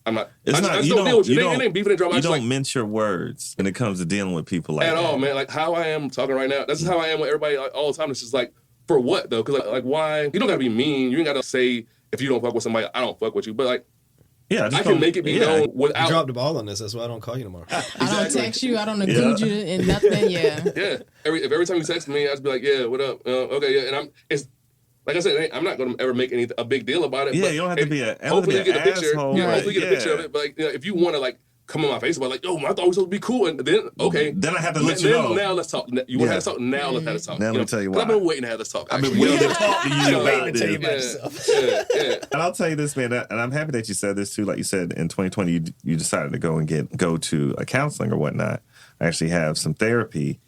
I'm not. I just don't deal with you. It ain't beefing and drama. You don't mince your words when it comes to dealing with people like that. At all, man. Like how I am talking right now. That's just how I am with everybody like, all the time. It's just like, for what though? Because like why? You don't gotta be mean. You ain't gotta say if you don't fuck with somebody, I don't fuck with you. But like, Yeah, I can make it be known without. You dropped the ball on this. That's why I don't call you tomorrow. I don't text you. I don't include you in nothing. Yeah. Yeah. Every time you text me, I just be like, yeah, what up? Okay, yeah. And it's like I said, I'm not going to ever make a big deal about it. Yeah, but you don't have to be a. Hopefully you get a picture. Yeah, hopefully you get a picture of it. But like, if you want to like come on my face about like, yo, I thought we were supposed to be cool, and then okay, then I have to let you know. Now let's talk. You want to have this talk? Now let's have this talk. Now let me tell you why. I've been waiting to have this talk. I've been waiting to talk to you about this. And I'll tell you this, man, and I'm happy that you said this too. Like you said, in 2020, you decided to go to a counseling or whatnot. I actually have some therapy,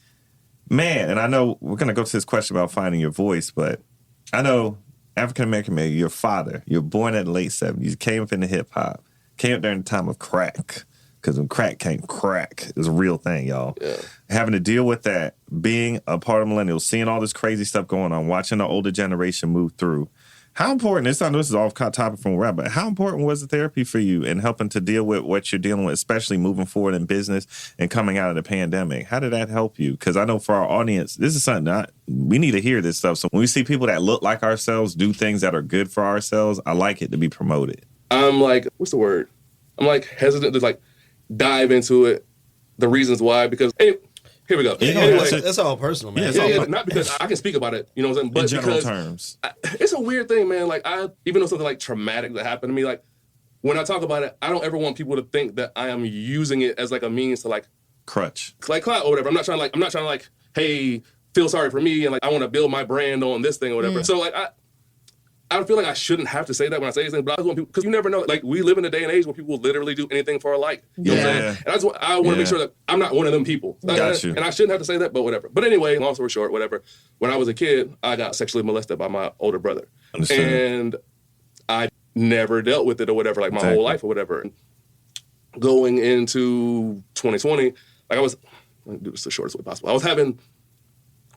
man. And I know we're gonna go to this question about finding your voice, but I know African American man, your father, you're born in the late 70s, you came up into hip hop, came up during the time of crack. Because when crack came, crack is a real thing, y'all. Yeah. Having to deal with that, being a part of millennials, seeing all this crazy stuff going on, watching the older generation move through. How important, I know this is off topic from rap, but how important was the therapy for you in helping to deal with what you're dealing with, especially moving forward in business and coming out of the pandemic? How did that help you? Because I know for our audience, this is something we need to hear this stuff. So when we see people that look like ourselves, do things that are good for ourselves, I like it to be promoted. I'm like, what's the word? I'm like hesitant to like, dive into it, the reasons why, because here we go. Anyway, that's all personal, man. Yeah, not because I can speak about it, you know what I'm saying? But in general terms. It's a weird thing, man. Like even though something like traumatic that happened to me, like when I talk about it, I don't ever want people to think that I am using it as like a means to like crutch, like clout or whatever. I'm not trying to like, hey, feel sorry for me and like I want to build my brand on this thing or whatever. So like I feel like I shouldn't have to say that when I say things, but I just want people, because you never know. Like, we live in a day and age where people will literally do anything for a like. You know what I'm saying? And I want to make sure that I'm not one of them people. Got you. And I shouldn't have to say that, but whatever. But anyway, long story short, whatever. When I was a kid, I got sexually molested by my older brother. And I never dealt with it or whatever, like my whole life or whatever. Going into 2020, like I was, let me do this the shortest way possible. I was having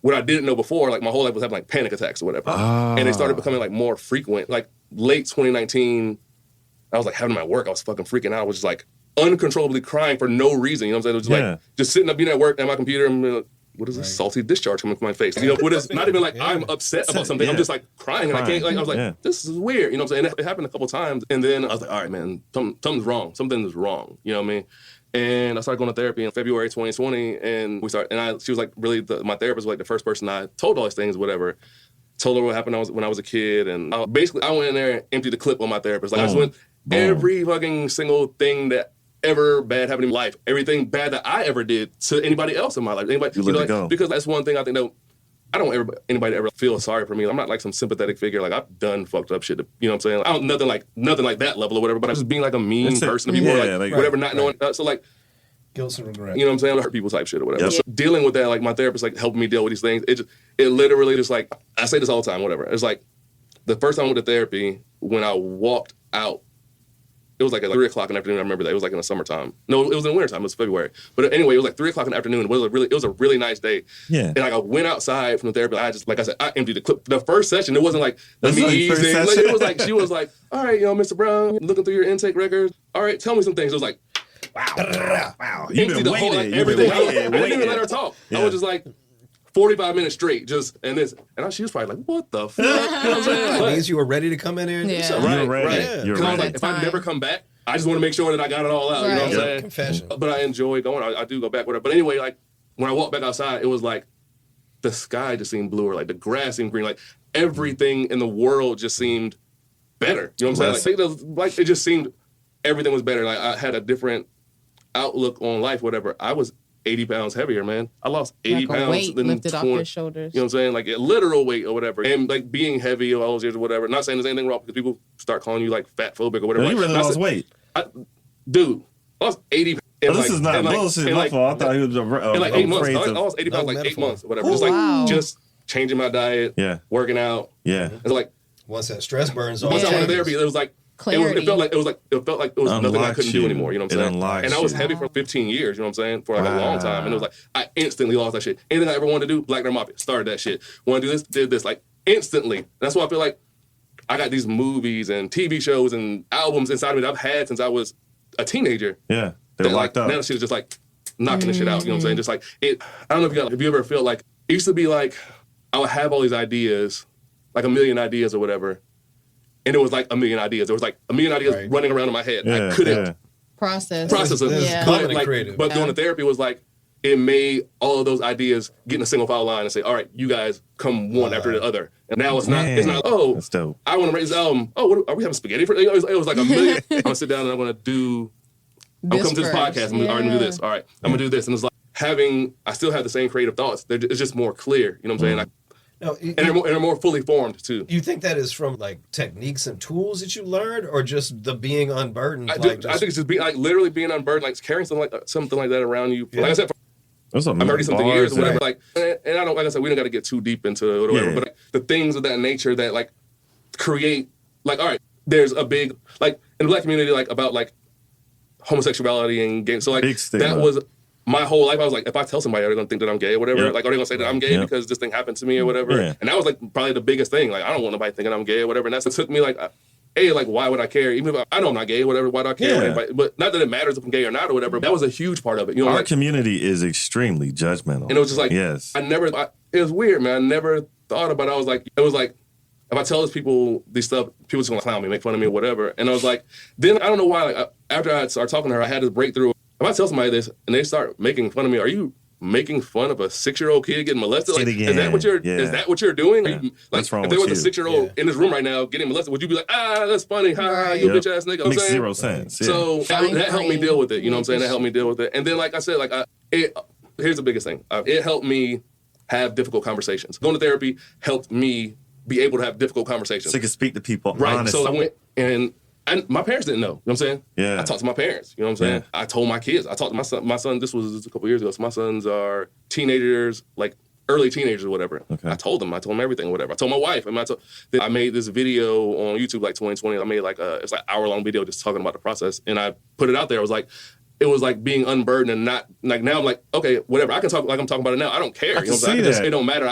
what I didn't know before, like my whole life was having like panic attacks or whatever. And they started becoming like more frequent. Like late 2019, I was like having my work, I was fucking freaking out. I was just like uncontrollably crying for no reason. You know what I'm saying? It was like just sitting up being at work at my computer and like, what is this salty discharge coming from my face? You know, what is not even like I'm upset about something. I'm just like crying and I can't, like I was like, this is weird. You know what I'm saying? It happened a couple times. And then I was like, all right, man, something's wrong. Something is wrong. You know what I mean? And I started going to therapy in February 2020, and she was like really my therapist was like the first person I told all these things, whatever. Told her what happened when I was a kid, and basically I went in there and emptied the clip on my therapist. Like I just went every fucking single thing that ever bad happened in my life, everything bad that I ever did to anybody else in my life. Anybody, because that's one thing I think that I don't ever anybody ever feel sorry for me. I'm not like some sympathetic figure. Like I've done fucked up shit. You know what I'm saying? I don't nothing like that level or whatever. But I'm just being like a mean person to people, like whatever, not knowing. So like guilt and regret. You know what I'm saying? Hurt people type shit or whatever. Yep. So dealing with that, like my therapist, like helping me deal with these things. It literally just like I say this all the time. Whatever. It's like the first time I went to therapy when I walked out. It was like at 3 o'clock in the afternoon. I remember that. It was like in the summertime. No, it was in the wintertime. It was February. But anyway, it was like 3 o'clock in the afternoon. It was a really nice day. Yeah. And like I went outside from the therapy. I just, like I said, I emptied the clip. The first session, it wasn't like, let me ease in. Like, it was like, she was like, all right, Mr. Brown, looking through your intake records. All right, tell me some things. It was like, wow. You've been waiting. Like, everything. I didn't even let her talk. Yeah. I was just like, 45 minutes straight, just, and she was probably like, what the fuck? You know what I'm saying? Like, that means you were ready to come in here and do something. You're ready. Right. Because I was like, if I never come back, I just want to make sure that I got it all out. Right. You know what I'm saying? Confession. But I enjoy going. I do go back with her. But anyway, like, when I walked back outside, it was like, the sky just seemed bluer. Like, the grass seemed green. Like, everything in the world just seemed better. You know what I'm saying? Like, it just seemed, everything was better. Like, I had a different outlook on life, whatever. I was 80 pounds heavier, man. I lost 80 pounds. Weight lifted off your shoulders. You know what I'm saying? Like a literal weight or whatever. And like being heavy all those years or whatever. Not saying there's anything wrong because people start calling you like fat phobic or whatever. No, you really lost weight. Dude, I lost 80 pounds. This is not bullshit. My fault. I thought he was in like 8 months. I lost 80 pounds like 8 months or whatever. Just changing my diet, working out. Yeah. It's like once that stress burns off. Once I went to therapy, it was like clarity. It felt like it was nothing I couldn't do anymore. You know what I'm saying? And I was heavy for 15 years. You know what I'm saying? For like a long time. And it was like I instantly lost that shit. Anything I ever wanted to do, Black Nerd Mafia, started that shit. Want to do this, did this, like instantly. That's why I feel like I got these movies and TV shows and albums inside of me that I've had since I was a teenager. Yeah, they're locked up. Now the shit is just like knocking the shit out. You know what I'm saying? Just like it. I don't know if you ever feel like it used to be like I would have all these ideas, like a million ideas or whatever. and it was like a million ideas. There was like a million ideas running around in my head. I couldn't process them. But doing the therapy was like, it made all of those ideas get in a single file line and say, all right, you guys come one after the other. And now it's not, that's dope. I want to raise this album. Oh, are we having spaghetti for it? It was like a million. I'm going to sit down and I'm going to come to this podcast. I'm going to do this. All right, I'm going to do this. And it's like I still have the same creative thoughts. It's just more clear. You know what I'm saying? And they're more fully formed too. You think that is from like techniques and tools that you learned, or just the being unburdened? I think it's just literally being unburdened, like carrying something like that around you. Yeah. Like I said, I'm 30-something years or whatever. Like, and I don't, like I said, we don't got to get too deep into it or whatever. But like, the things of that nature that like create, like, all right, there's a big, like in the Black community, like about like homosexuality and gay. So like that was my whole life. I was like, if I tell somebody, are they gonna think that I'm gay or whatever? Like, are they gonna say that I'm gay because this thing happened to me or whatever? And that was like probably the biggest thing. Like, I don't want nobody thinking I'm gay or whatever. And that's what took me like, like, why would I care? Even if I know I'm not gay or whatever, why do I care? But not that it matters if I'm gay or not or whatever. That was a huge part of it. You know, our community is extremely judgmental. And it was just like, it was weird, man. I never thought about it. It was like, if I tell these people these stuff, people just gonna clown me, make fun of me or whatever. And I was like, then I don't know why, like, after I started talking to her, I had this breakthrough. If I tell somebody this and they start making fun of me, are you making fun of a 6-year-old kid getting molested? Like, is that what you're doing? Yeah. Like, if there was a 6-year-old in this room right now getting molested, would you be like, that's funny, you bitch ass nigga? Makes zero sense. Yeah. So that helped me deal with it. You know what I'm saying? That helped me deal with it. And then, like I said, here's the biggest thing. It helped me have difficult conversations. Going to therapy helped me be able to have difficult conversations. So you can speak to people. Right. Honestly. So I went and my parents didn't know. You know what I'm saying? Yeah. I talked to my parents. You know what I'm saying? I told my kids. I talked to my son. My son, this was a couple years ago. So my sons are teenagers, like early teenagers or whatever. Okay. I told them everything or whatever. I told my wife. And I made this video on YouTube like 2020. I made it's like hour-long video just talking about the process. And I put it out there. It was like being unburdened and not like, now I'm like, okay, whatever. I can talk like I'm talking about it now. I don't care. You know what I'm saying? It don't matter.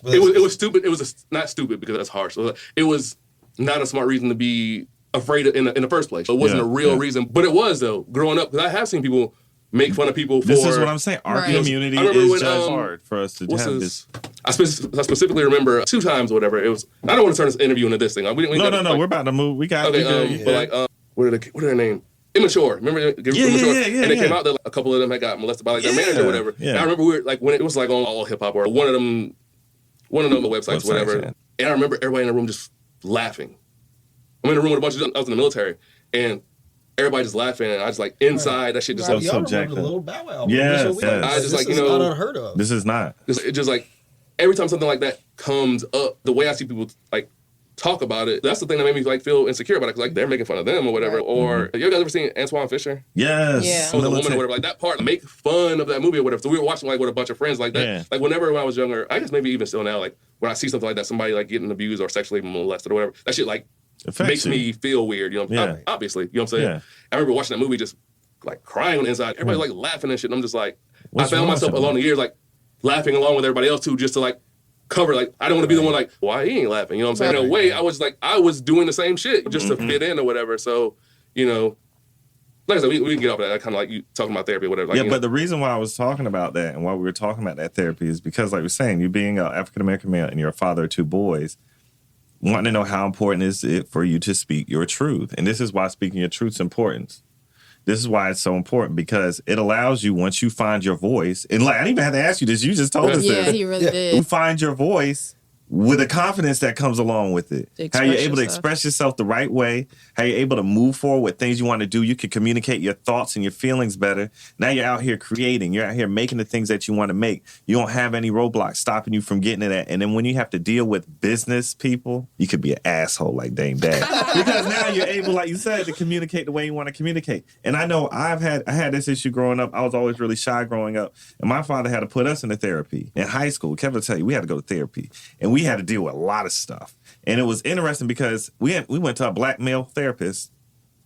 It was stupid. It was not stupid because that's harsh. So it was not a smart reason to be afraid in the first place. It wasn't a real reason, but it was though. Growing up, because I have seen people make fun of people for. This is what I'm saying. Our community is just hard for us to have this. I specifically remember 2 times or whatever. It was. I don't want to turn this interview into this thing. No. We're about to move. We got. Okay. But like, what are their name? Immature. Remember? Immature. And it came out that like, a couple of them had got molested by like their manager or whatever. Yeah. And I remember we were like when it was like on all Hilltop or one of them websites, whatever. Yeah. And I remember everybody in the room just laughing. I'm in a room with a bunch of I was in the military, and everybody just laughing, and I just like inside that shit just so subjective. The little Bow Wow. Yes. I just like, not unheard of. This is not. It just like every time something like that comes up, the way I see people like talk about it, that's the thing that made me like feel insecure about it, because like they're making fun of them or whatever. Right. Or you guys ever seen Antoine Fisher? Yes. Yeah. Or the woman or whatever. Like that part, make fun of that movie or whatever. So we were watching like with a bunch of friends like that. Yeah. Like when I was younger, I guess maybe even still now, like when I see something like that, somebody like getting abused or sexually molested or whatever, that shit like makes me feel weird, you know? Obviously, you know what I'm saying? Yeah. I remember watching that movie just like crying on the inside. Everybody's like laughing and shit. And I'm just like, I found myself along the years like laughing along with everybody else too, just to like cover, like, I don't want to be the one like, why he ain't laughing? You know what I'm saying? In a way, I was doing the same shit just to fit in or whatever. So, you know, like I said, we can get off of that. Kind of like you talking about therapy or whatever. Like, but the reason why I was talking about that and why we were talking about that therapy is because, like we were saying, you being an African-American male and you're a father of 2 boys, wanting to know how important is it for you to speak your truth. And this is why speaking your truth is important. This is why it's so important, because it allows you, once you find your voice, and like I didn't even have to ask you this, you just told us this. Yeah, he really did. You find your voice with the confidence that comes along with it. How you're able to express yourself the right way, how you're able to move forward with things you want to do. You can communicate your thoughts and your feelings better. Now you're out here creating. You're out here making the things that you want to make. You don't have any roadblocks stopping you from getting to that. And then when you have to deal with business people, you could be an asshole like Dame Dad. Because now you're able, like you said, to communicate the way you want to communicate. And I know I had this issue growing up. I was always really shy growing up. And my father had to put us into therapy. In high school, Kevin will tell you, we had to go to therapy. And we had to deal with a lot of stuff. And it was interesting because we went to a black male therapist.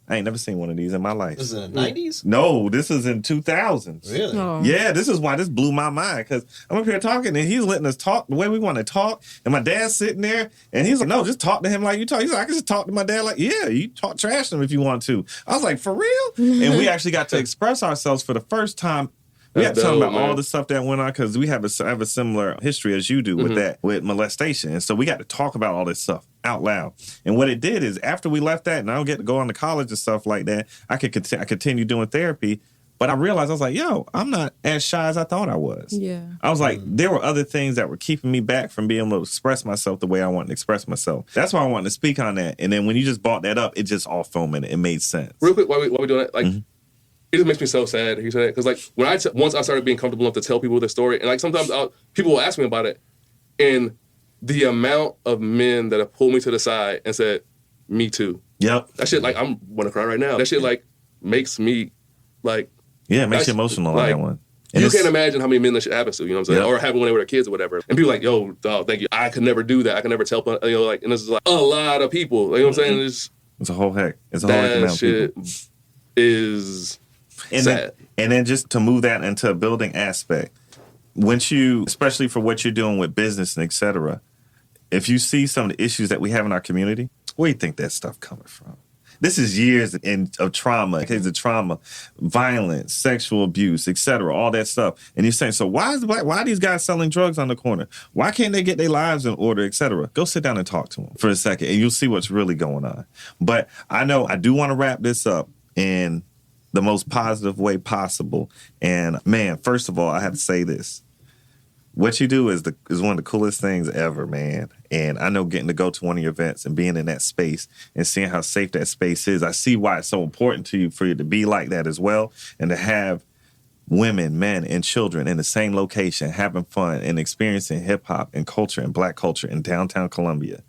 I ain't never seen one of these in my life. This is in the 90s? No, this is in 2000s. Really? Oh. Yeah, this is why this blew my mind, because I'm up here talking and he's letting us talk the way we want to talk. And my dad's sitting there and he's like, no, just talk to him like you talk. He's like, I can just talk to my dad like, yeah, you talk trash to him if you want to. I was like, for real? And we actually got to express ourselves for the first time. We have to talk about all the stuff that went on because we have a similar history as you do with that, with molestation. And so we got to talk about all this stuff out loud. And what it did is after we left that, and I don't get to go on to college and stuff like that, I continue doing therapy. But I realized, I was like, yo, I'm not as shy as I thought I was. Yeah. I was like, there were other things that were keeping me back from being able to express myself the way I wanted to express myself. That's why I wanted to speak on that. And then when you just brought that up, it just all fomented. It made sense. Real quick, while we doing that, like, it just makes me so sad he said that. Because, like, once I started being comfortable enough to tell people the story, and, like, sometimes people will ask me about it, and the amount of men that have pulled me to the side and said, me too. Yep. That shit, like, I'm want to cry right now. That shit, like, makes me, like... Yeah, it makes you emotional on that one. And you can't imagine how many men that shit happens to, you know what I'm saying? Or having when they were kids or whatever. And people like, yo, dog, thank you. I could never do that. I could never tell, you know, like, and this is like a lot of people. You know what I'm saying? It's a whole heck. It's a whole heck amount of people. That shit is sad. And then just to move that into a building aspect, once you, especially for what you're doing with business and et cetera, if you see some of the issues that we have in our community, where do you think that stuff coming from? This is years of trauma, cases of trauma, violence, sexual abuse, et cetera, all that stuff. And you're saying, so why are these guys selling drugs on the corner? Why can't they get their lives in order, et cetera? Go sit down and talk to them for a second, and you'll see what's really going on. But I know I do want to wrap this up in the most positive way possible. And, man, first of all, I have to say this. What you do is one of the coolest things ever, man. And I know getting to go to one of your events and being in that space and seeing how safe that space is, I see why it's so important to you for you to be like that as well and to have women, men, and children in the same location having fun and experiencing hip-hop and culture and Black culture in downtown Columbia.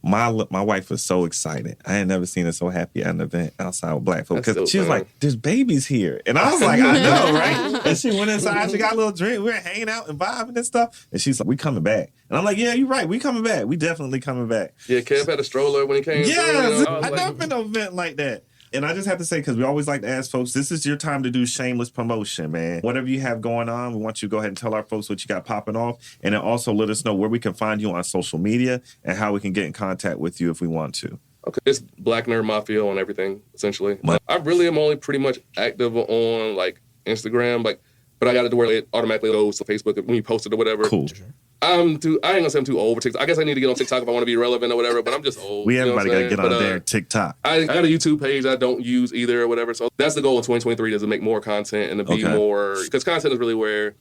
My wife was so excited. I had never seen her so happy at an event outside with Black folks because she was like, there's babies here. And I was like, I know, right? And she went inside, she got a little drink. We were hanging out and vibing and stuff. And she's like, we coming back. And I'm like, yeah, you're right. We coming back. We definitely coming back. Yeah, Kev had a stroller when he came. Yeah, you know? I've never been to an event like that. And I just have to say, because we always like to ask folks, this is your time to do shameless promotion, man. Whatever you have going on, we want you to go ahead and tell our folks what you got popping off. And then also let us know where we can find you on social media and how we can get in contact with you if we want to. Okay, it's Black Nerd Mafia on everything, essentially. I really am only pretty much active on, like, Instagram, like, but I got it to where it automatically goes to Facebook when you post it or whatever. Cool. I ain't gonna say I'm too old for TikTok. I guess I need to get on TikTok if I want to be relevant or whatever, but I'm just old. Everybody got to get on there TikTok. I got a YouTube page I don't use either or whatever. So that's the goal in 2023 is to make more content and to be more, because content is really where,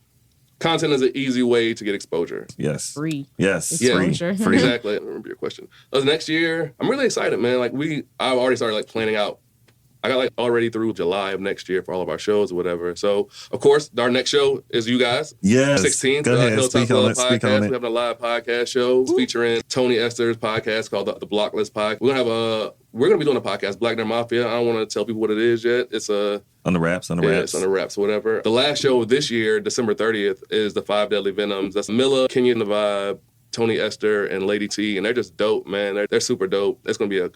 content is an easy way to get exposure. Yes. Free. Yes. Exposure. Free. Exactly. I remember your question. Next year, I'm really excited, man. Like I've already started like planning out. I got like already through July of next year for all of our shows or whatever. So, of course, our next show is you guys. Yes. 16th, Hilltop Club Podcast. We're having a live podcast show featuring Tony Esther's podcast called the Blocklist Podcast. We're gonna be doing a podcast, Black Nerd Mafia. I don't want to tell people what it is yet. It's on the wraps. It's on the wraps, whatever. The last show this year, December 30th, is the 5 Deadly Venoms. That's Milla, Kenya the Vibe, Tony Esther, and Lady T, and they're just dope, man. They're super dope. It's gonna be a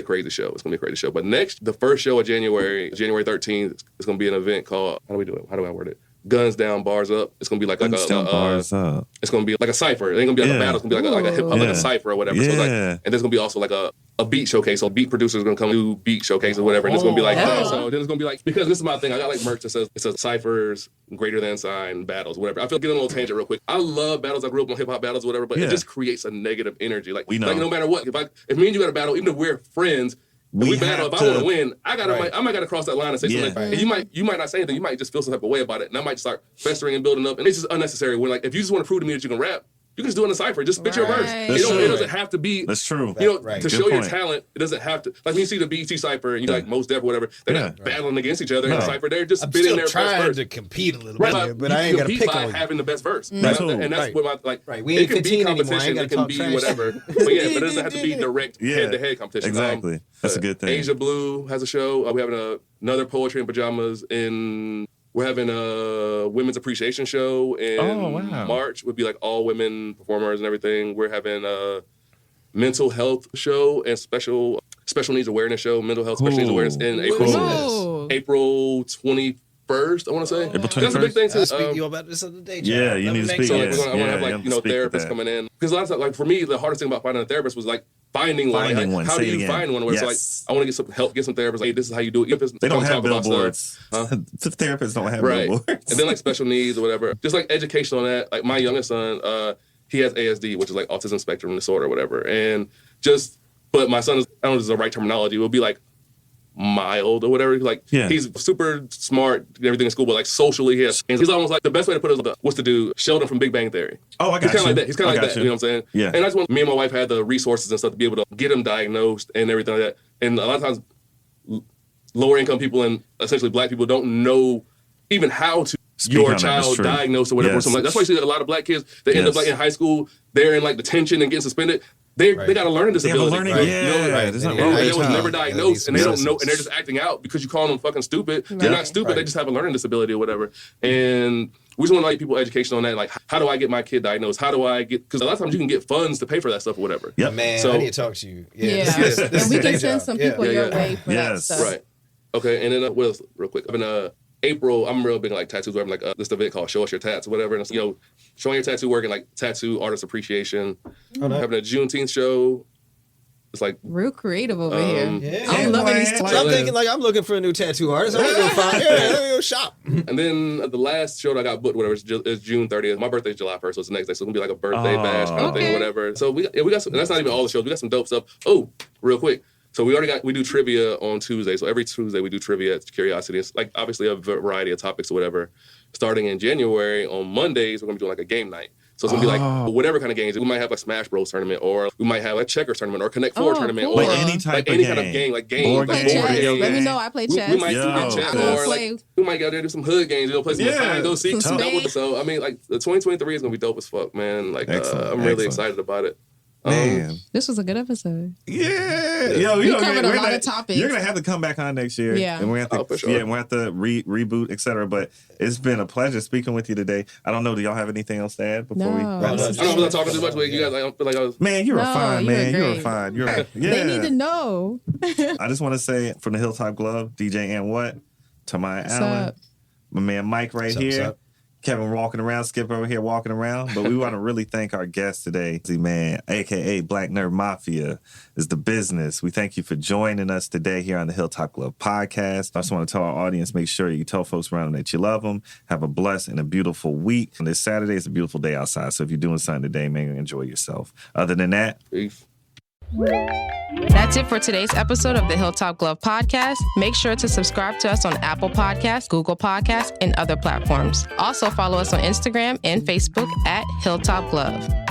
crazy show. It's going to be a crazy show. But the first show of January 13th, it's going to be an event called, how do we do it? How do I word it? Guns Down, Bars Up. It's going to be like Guns Down, Bars Up. It's going to be like a cipher. It ain't going to be like a battle. It's going to be like a hip hop, like a cipher or whatever. Yeah. So and there's going to be also like a beat showcase. So beat producers are going to come do beat showcase or whatever. And it's going to be like that. So then it's going to be like, because this is my thing. I got like merch that says, it says ciphers, greater than sign, battles, whatever. I feel get on a little tangent real quick. I love battles. I grew up on hip hop battles or whatever, but it just creates a negative energy. Like, we know. Like no matter what, if me and you got a battle, even if we're friends, we battle. If I want to win, I might got to cross that line and say something. And you might not say anything. You might just feel some type of way about it, and I might start festering and building up. And it's just unnecessary. When like if you just want to prove to me that you can rap, you can just do it in a cipher. Just spit your verse. It doesn't have to be. That's true. You know, to show your talent, it doesn't have to. Like when you see the BET cipher and you like Most Def or whatever, they're not battling against each other in the cipher. They're just spitting their best verse. I'm trying to compete a little bit here, but I ain't got to pick on you. Having the best verse. And that's what my We ain't it can be 15 anymore. competition. It can be whatever. But but it doesn't have to be direct head-to-head competition. Exactly. That's a good thing. Asia Blue has a show. We're having another Poetry in Pajamas we're having a women's appreciation show in March. Would be like all women performers and everything. We're having a mental health show and special needs awareness show, mental health special needs awareness in April 21st, I want to say. April 21st. That's a big thing too. I'll speak to you about this on the day. Yeah, you need to speak. So I want to have like therapists coming in because a lot of times, like for me, the hardest thing about finding a therapist was like finding one. Like, how do you find one where yes. it's like, I want to get some help, get some therapists. Like, hey, this is how you do it. They don't have billboards. Therapists don't have billboards. And then like special needs or whatever. Just like education on that. Like my youngest son, he has ASD, which is like autism spectrum disorder or whatever. And but my son is, I don't know if this is the right terminology, it would be like mild or whatever. Like he's super smart and everything in school, but like socially and he's almost like, the best way to put it is what's the dude Sheldon from Big Bang Theory. Oh, I got He's kind of like that. He's kind of like that. You. You know what I'm saying? Yeah. And that's when me and my wife had the resources and stuff to be able to get him diagnosed and everything like that. And a lot of times lower income people and essentially black people don't know even how to your child diagnosed or whatever. Yes. Like, that's why you see a lot of black kids that end up like in high school, they're in like detention and getting suspended. They got a learning disability. They was never diagnosed, and they don't know, and they're just acting out because you call them fucking stupid. They're not stupid. They just have a learning disability or whatever. And we just want to like people education on that. Like, how do I get my kid diagnosed? How do I get? Because a lot of times you can get funds to pay for that stuff or whatever. Yeah, man. So I need to talk to you. And we can send some people your way for that stuff. Right. Okay. And then what else? Real quick. April, I'm real big like tattoos. I'm like this event called Show Us Your Tats or whatever. And it's, showing your tattoo work and like tattoo artist appreciation. Having a Juneteenth show. It's like real creative over here. Yeah. I'm loving these. I'm thinking like I'm looking for a new tattoo artist. I'm gonna go find. Let me go shop. And then the last show that I got booked, whatever, is June 30th. My birthday's July 1st, so it's the next day. So it's gonna be like a birthday bash kind of thing, whatever. So we got some, and that's not even all the shows. We got some dope stuff. Oh, real quick. So we do trivia on Tuesday. So every Tuesday we do trivia at Curiosity. It's like obviously a variety of topics or whatever. Starting in January, on Mondays, we're going to be doing like a game night. So it's going to be like whatever kind of games. We might have a Smash Bros tournament, or we might have a checkers tournament, or Connect Four tournament. Cool. Or like any type kind of of game. Like games. Board games. Let me know. I play chess. We might do chess. Or like, we might go there and do some hood games. Play some find, go seek some double. So I mean, like the 2023 is going to be dope as fuck, man. Like I'm really excited about it. Man, this was a good episode. Yeah, we covered a lot of topics. You're gonna have to come back on next year, and we have to, for sure. we have to reboot, etc. But it's been a pleasure speaking with you today. I don't know, do y'all have anything else to add before we? I don't know if I'm talking too much, but you guys, I don't feel like I was. Man, you were fine, man. You were fine. They need to know. I just want to say from the Hilltop Glove, DJ and what, Tamaya Allen, my man Mike right here. Kevin walking around, Skip over here walking around. But we want to really thank our guest today, man, a.k.a. Black Nerd Mafia, is the business. We thank you for joining us today here on the Hilltop Glove podcast. I just want to tell our audience, make sure you tell folks around them that you love them. Have a blessed and a beautiful week. And this Saturday is a beautiful day outside. So if you're doing something today, man, enjoy yourself. Other than that, peace. That's it for today's episode of the Hilltop Glove podcast. Make sure to subscribe to us on Apple Podcasts, Google Podcasts, and other platforms. Also follow us on Instagram and Facebook at Hilltop Glove.